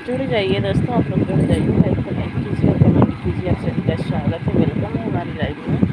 जुड़ जाइए दोस्तों, आप लोग जुड़ जाइए, लाइक कीजिए और कमेंट कीजिए। आप सभी का स्वागत है, वेलकम है हमारी लाइव में।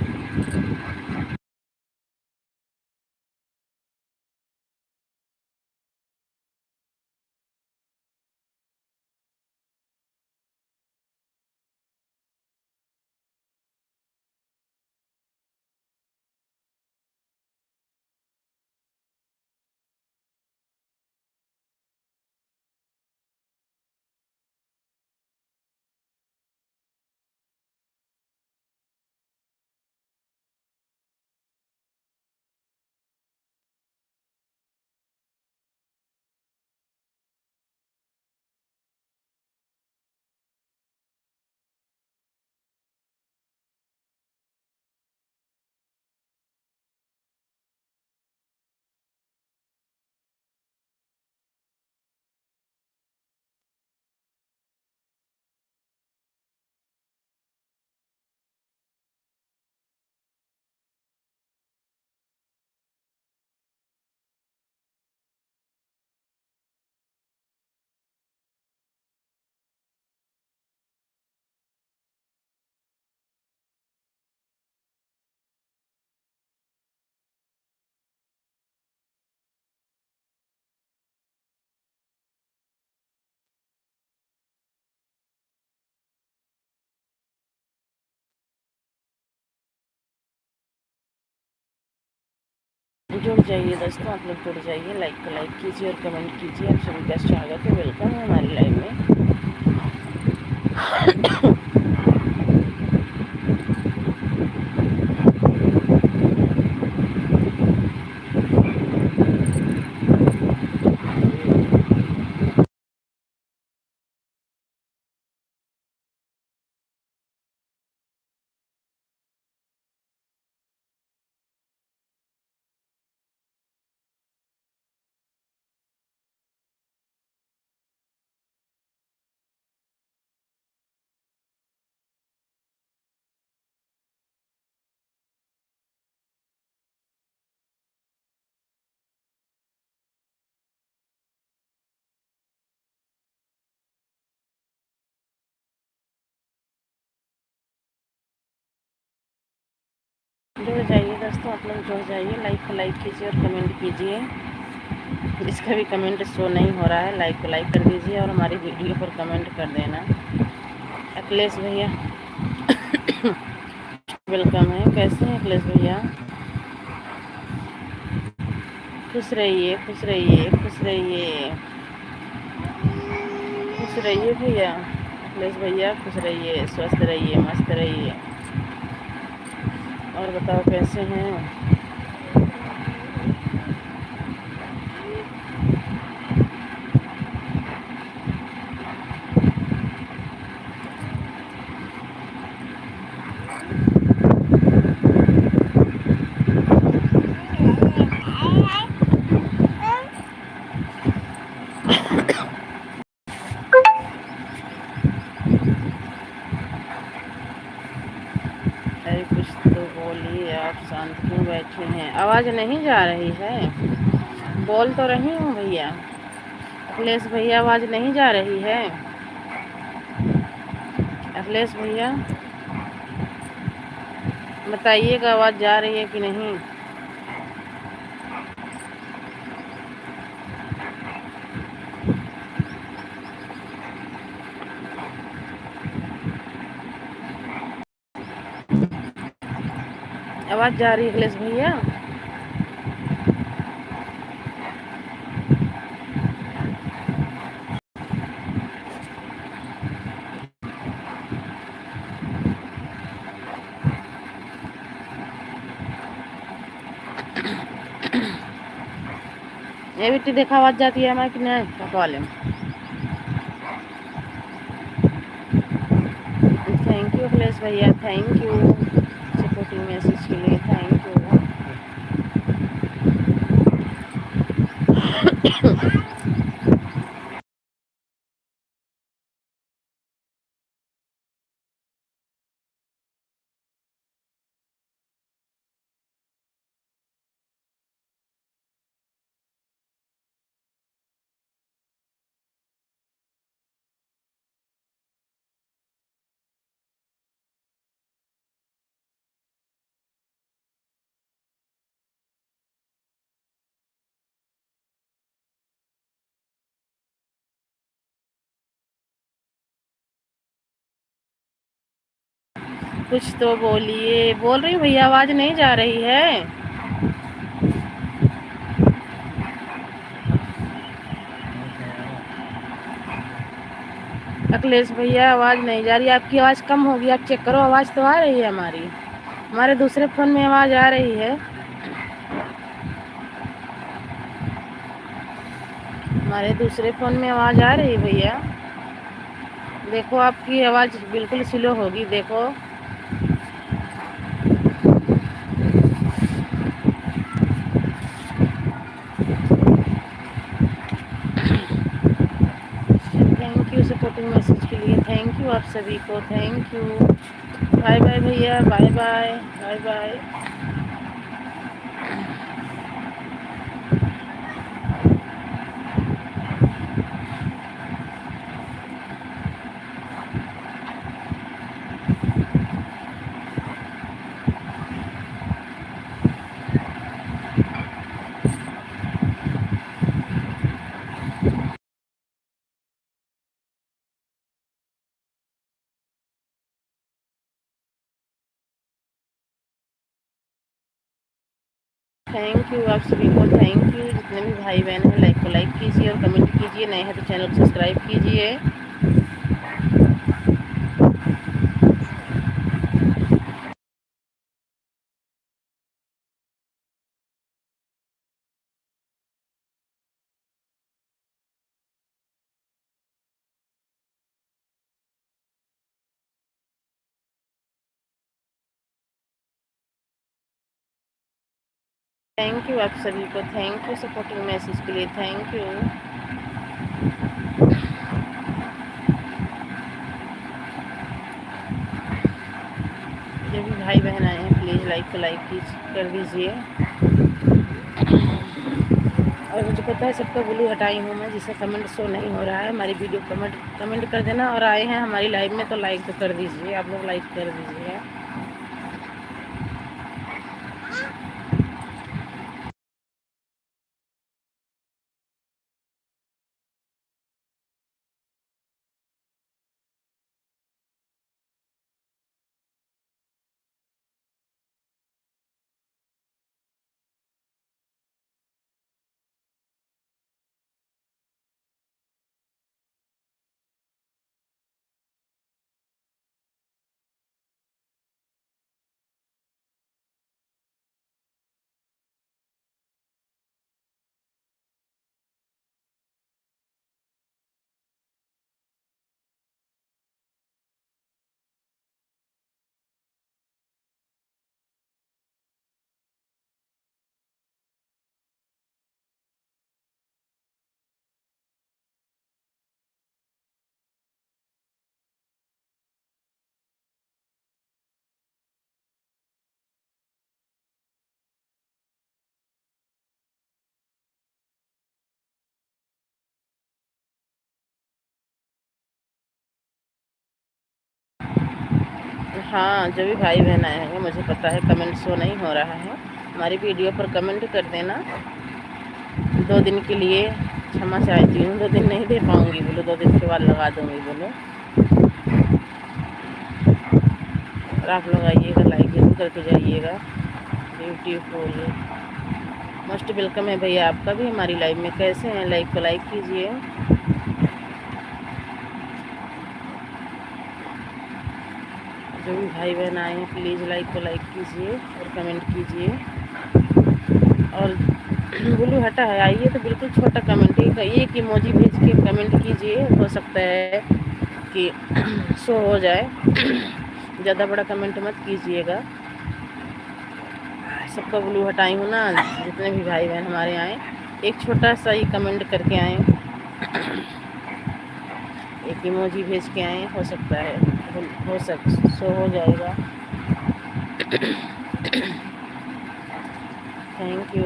जुड़ जाइए दोस्तों, आप लोग जुड़ जाइए, लाइक कीजिए और कमेंट कीजिए। आप सभी का स्वागत है, वेलकम है हमारी लाइव में। जुड़ जाइए दोस्तों, आप लोग जुड़ जाइए, लाइक कीजिए और कमेंट कीजिए। जिसका भी कमेंट शो नहीं हो रहा है, लाइक कर दीजिए और हमारी वीडियो पर कमेंट कर देना। अखिलेश भैया वेलकम है, कैसे हैं अखिलेश भैया? खुश रहिए, खुश रहिए, खुश रहिए, खुश रहिए भैया। अखिलेश भैया खुश रहिए, स्वस्थ रहिए, मस्त रहिए। और बताओ कैसे हैं? अरे कुछ तो बोलिए, आप शांत क्यों बैठे हैं? आवाज़ नहीं जा रही है? बोल तो रही हूँ भैया। अखिलेश भैया आवाज़ नहीं जा रही है? अखिलेश भैया बताइएगा, आवाज़ जा रही है कि नहीं? आवाज़ जा रही है अखिलेश भैया? ये बेटी देखा, आवाज़ जाती है हमारे कि नहीं? पकवा लें। थैंक यू अखिलेश भैया, थैंक यू सपोर्टिंग मैसेज के लिए, थैंक यू। कुछ तो बोलिए। बोल रही हूँ भैया, आवाज़ नहीं जा रही है। अखिलेश भैया आवाज़ नहीं जा रही, आपकी आवाज़ कम होगी, आप चेक करो, आवाज़ तो आ रही है हमारी। हमारे दूसरे फ़ोन में आवाज़ आ रही है, हमारे दूसरे फ़ोन में आवाज़ आ रही है भैया। देखो आपकी आवाज़ बिल्कुल स्लो होगी, देखो। थैंक यू सपोर्टिंग मैसेज के लिए, थैंक यू आप सभी को, थैंक यू। बाय बाय भैया, bye bye, bye bye. Thank you आप सभी को, थैंक यू। जितने भी भाई बहन हैं, लाइक को लाइक कीजिए और कमेंट कीजिए, नए हैं तो चैनल को सब्सक्राइब कीजिए। थैंक यू आप सभी को, थैंक यू सपोर्टिंग मैसेज के लिए, थैंक यू। जो भी भाई बहन आए हैं प्लीज़ लाइक को लाइक कर दीजिए। और मुझे पता है सबका ब्लू हटाई हूँ मैं, जिसका कमेंट शो नहीं हो रहा है। हमारी वीडियो कमेंट कर देना, और आए हैं हमारी लाइव में तो लाइक तो कर दीजिए, आप लोग लाइक कर दीजिए। हाँ, जो भी भाई बहन आए हैं, मुझे पता है कमेंट शो नहीं हो रहा है। हमारी वीडियो पर कमेंट कर देना। 2 दिन के लिए क्षमा चाहती हूँ, 2 दिन नहीं दे पाऊँगी बोलो, 2 दिन के बाद लगा दूँगी बोलो। और आप लोग आइएगा, लाइक जरूर करके जाइएगा। ब्यूटीफुल, मोस्ट वेलकम है भैया आपका भी हमारी लाइव में। कैसे हैं? लाइक को लाइक कीजिए। जो भी भाई बहन आए हैं प्लीज़ लाइक को लाइक कीजिए और कमेंट कीजिए। और ब्लू हटा है, आइए तो बिल्कुल छोटा कमेंट ही कहिए कि इमोजी भेज के कमेंट कीजिए, हो सकता है कि शो हो जाए। ज़्यादा बड़ा कमेंट मत कीजिएगा। सबका ब्लू हटाई हूँ ना, जितने भी भाई बहन हमारे आए, एक छोटा सा ही कमेंट करके आए, एक इमोजी भेज के आए, हो सकता है शो हो जाएगा। थैंक यू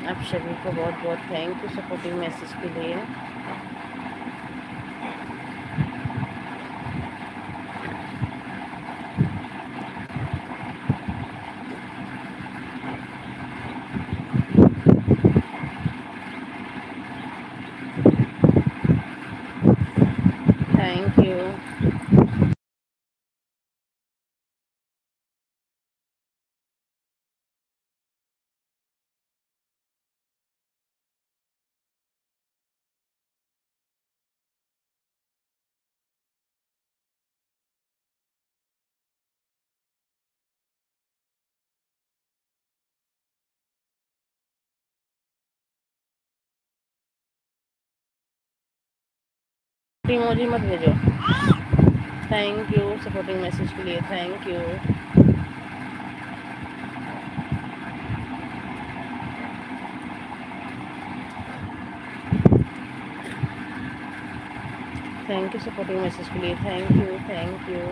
आप सभी को, बहुत बहुत थैंक यू सपोर्टिंग मैसेज के लिए। Thank you. इमोजी मत भेजो। थैंक यू सपोर्टिंग मैसेज के लिए, thank you. Thank you supporting message के लिए, थैंक यू थैंक यू।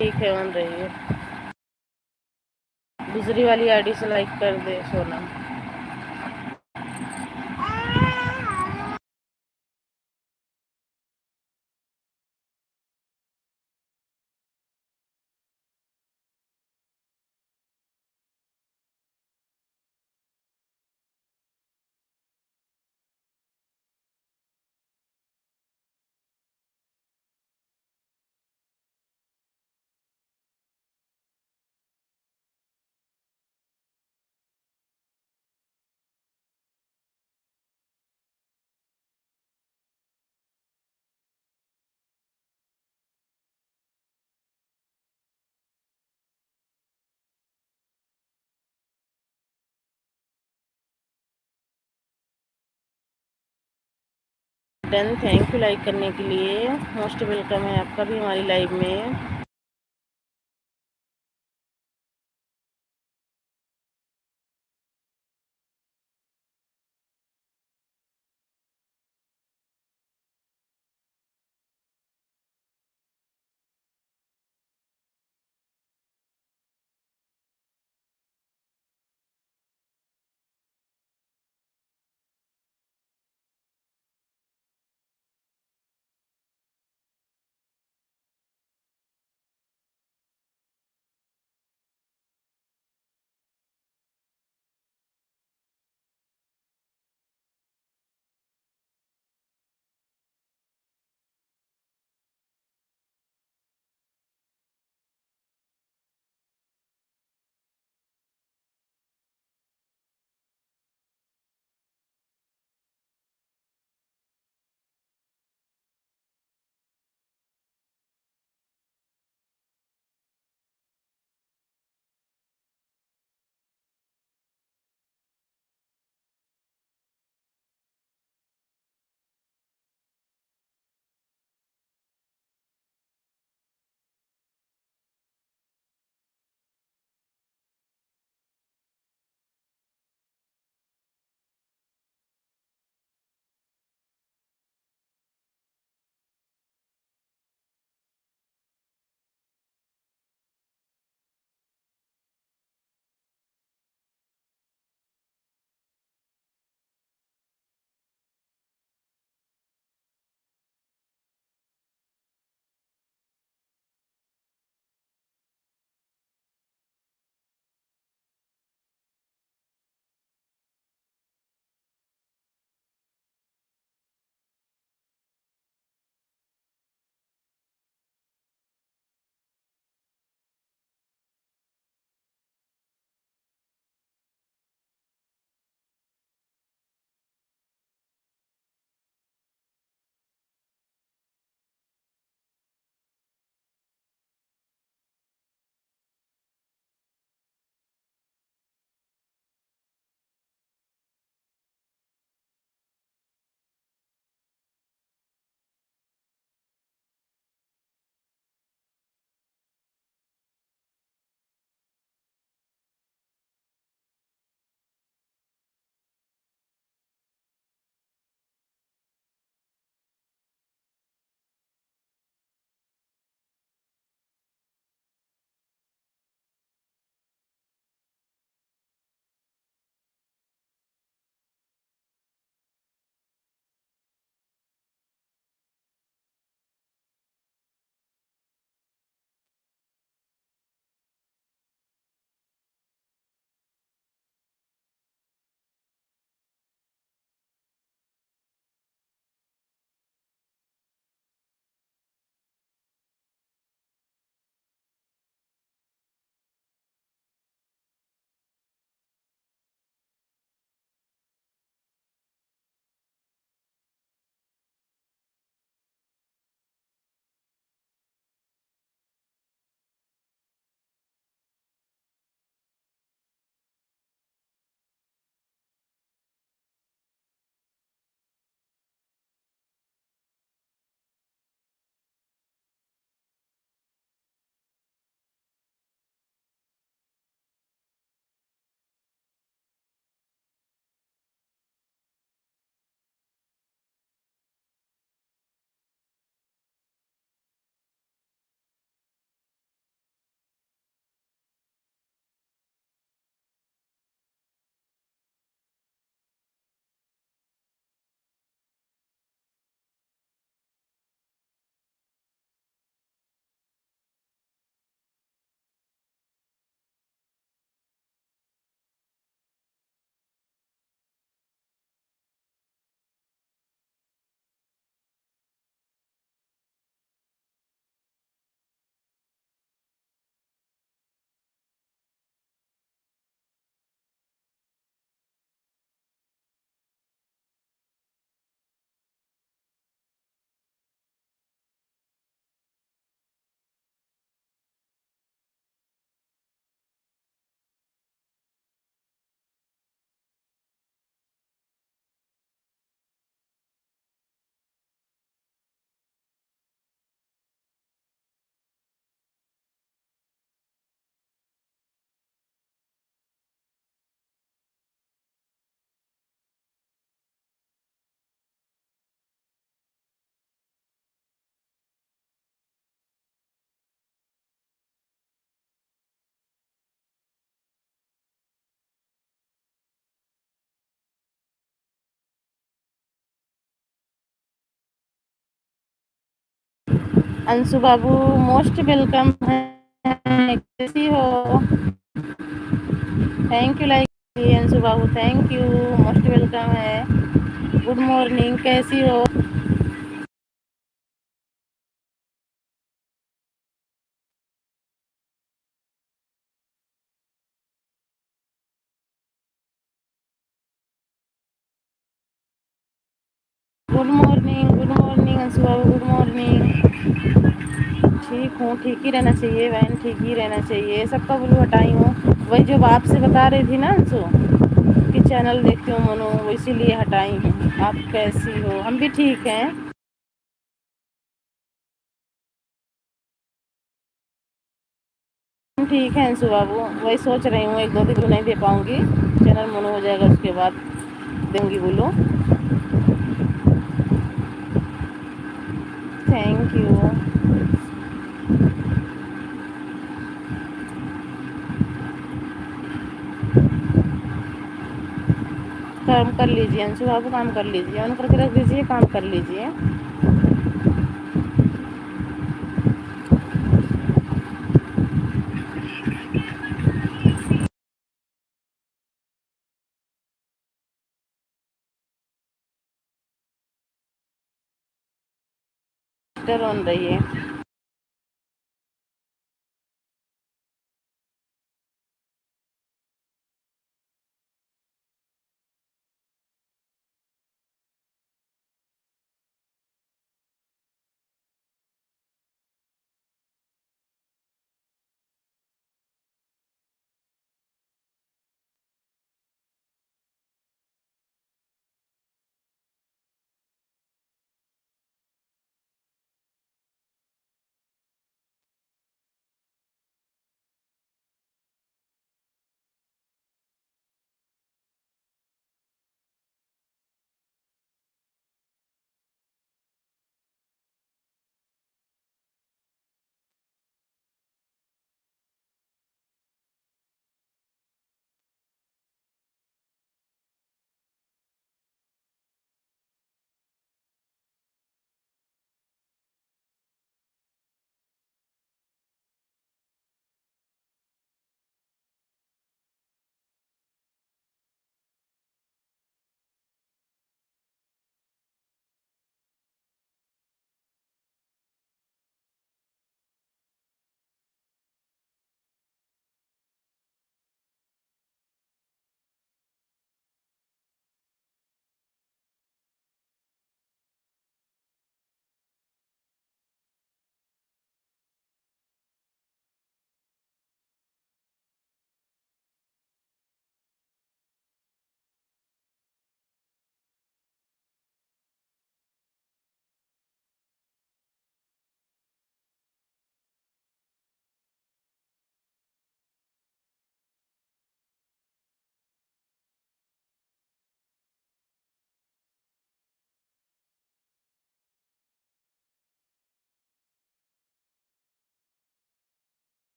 ठीक है, ऑन रही है। दूसरी वाली आईडी से लाइक कर दे Sonam. Done, thank you like करने के लिए। मोस्ट वेलकम है आपका भी हमारी लाइव में। अंशु बाबू मोस्ट वेलकम है, कैसी हो? Thank you like Anshu Babu, thank you, most welcome है। गुड मॉर्निंग, कैसी हो? गुड मॉर्निंग अंशु बाबू, गुड मॉर्निंग। ठीक हूँ, ठीक ही रहना चाहिए बहन, ठीक ही रहना चाहिए। सबका ब्लू हटाई हूँ, वही जो आपसे बता रही थी ना अंशु कि चैनल देखती हूँ मनु, वो इसीलिए हटाई हूँ। आप कैसी हो? हम भी ठीक हैं। हम ठीक हैं अंशु बाबू, वही सोच रही हूँ एक दो दिन नहीं दे पाऊँगी, चैनल मनु हो जाएगा उसके बाद देंगी बोलो। Thank you. काम कर लीजिए अंशु बाबू, काम कर लीजिए, ऑन करके रख दीजिए, काम कर लीजिए। ऑन रहिए।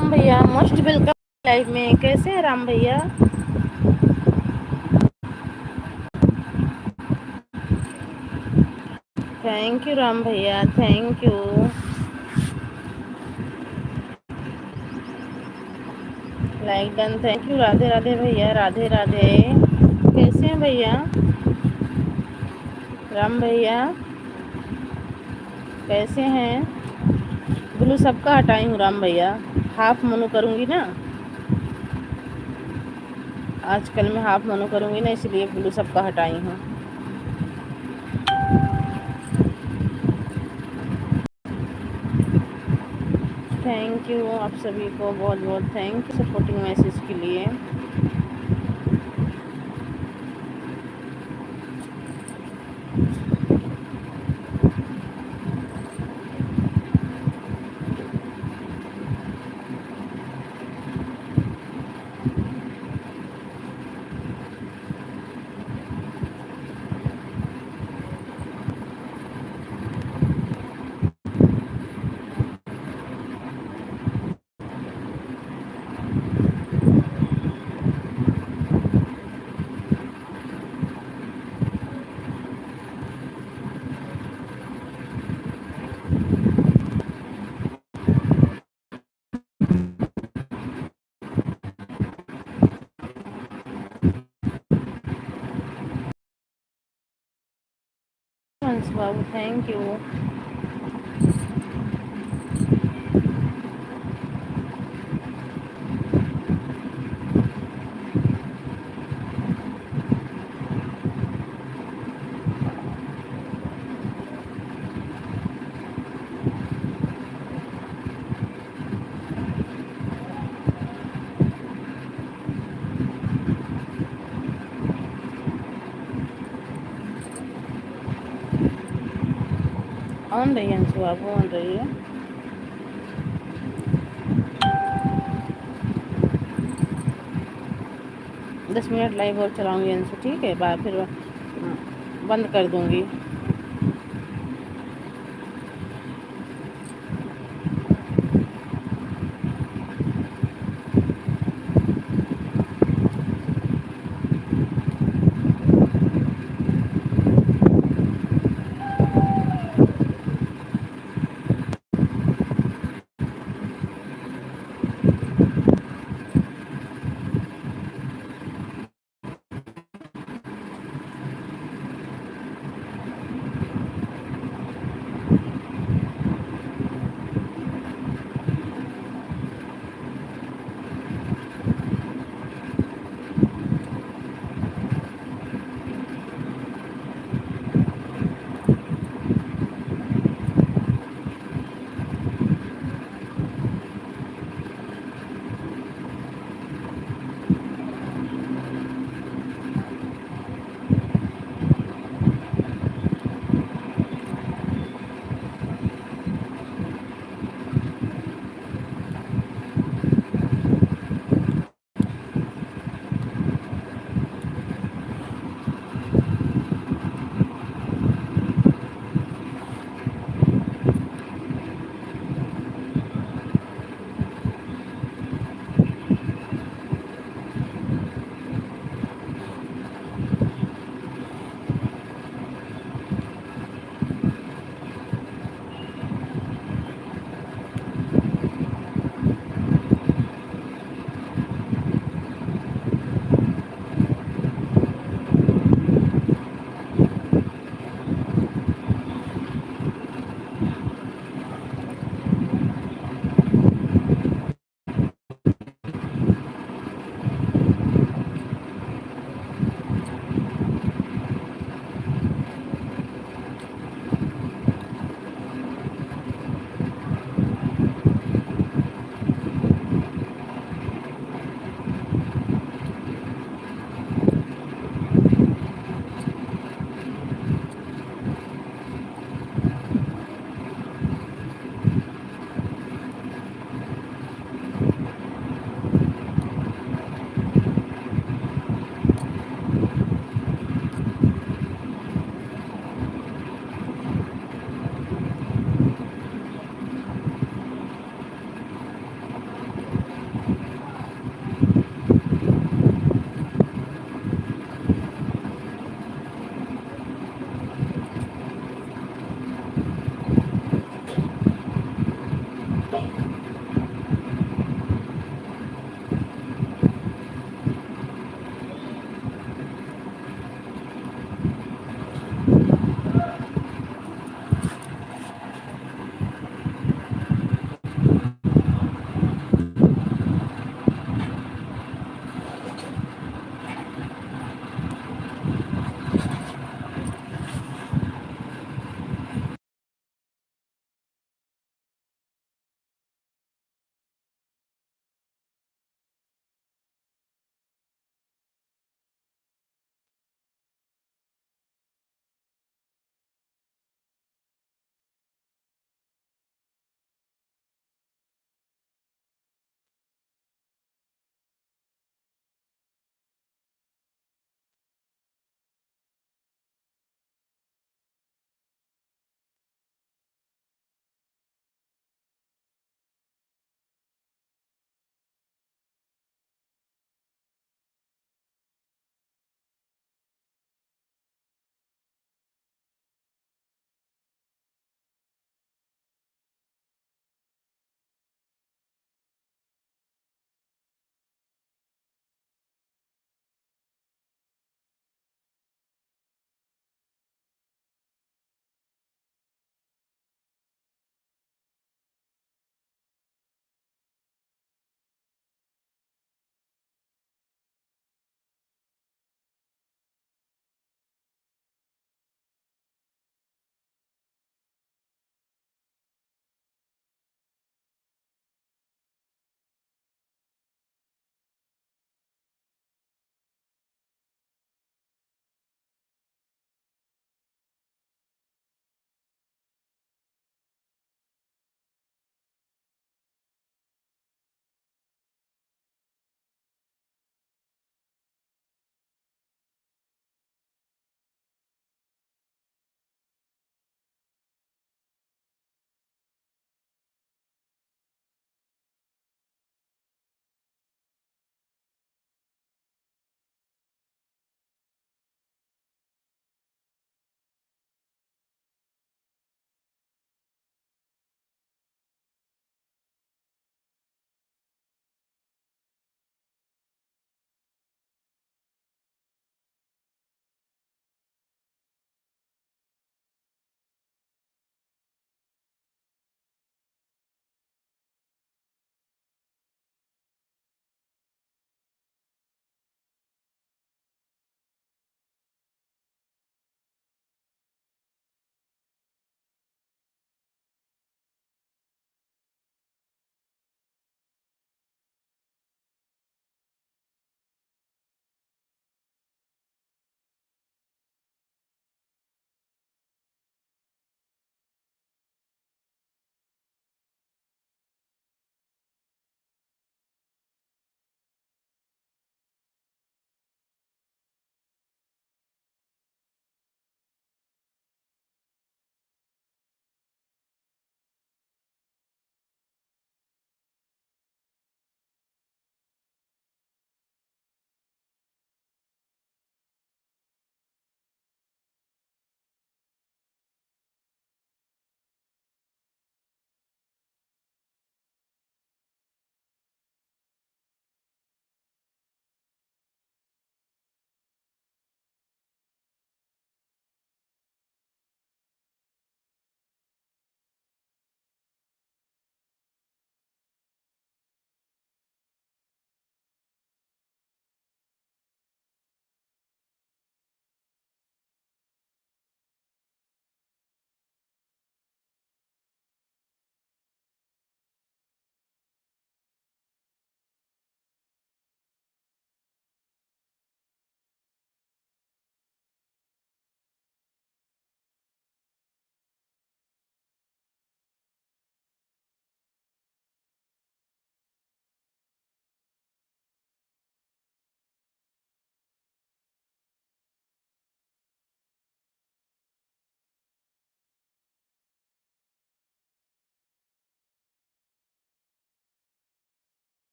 राम भैया, मोस्ट वेलकम लाइव में। कैसे हैं राम भैया? थैंक यू राम भैया, thank you. Like done, thank you. Radhe Radhe भैया, राधे राधे। कैसे हैं भैया? राम भैया कैसे हैं? ब्लू सबका हटाई हूँ राम भैया, हाफ मोनो करूँगी ना आजकल। मैं हाफ मोनो करूँगी ना, इसलिए ब्लू सबका हटाई हूँ। थैंक यू आप सभी को, बहुत बहुत थैंक यू सपोर्टिंग मैसेज के लिए। हंस बाबू थैंक यू। ऑन रही है अंशु बाबू, ऑन रही है। दस मिनट लाइव और चलाऊंगी अंशु, ठीक है? बाद फिर बंद कर दूंगी।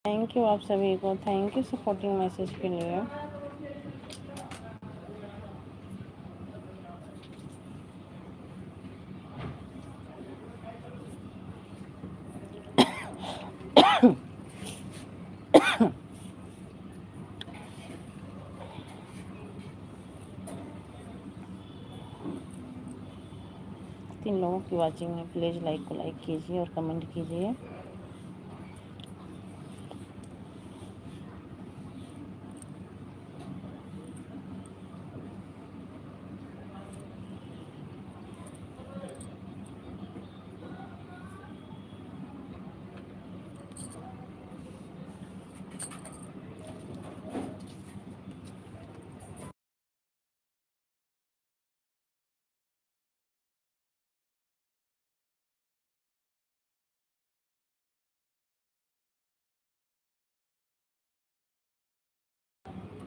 थैंक यू आप सभी को, थैंक यू सपोर्टिंग मैसेज के लिए। तीन लोगों की वाचिंग है, प्लीज़ लाइक को लाइक कीजिए और कमेंट कीजिए।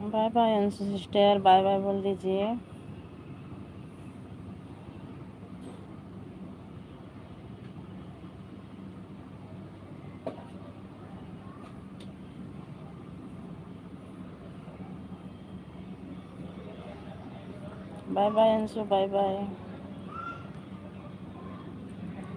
Bye bye Anshu sister, bye bye बोल दीजिए। Bye bye Anshu, bye bye.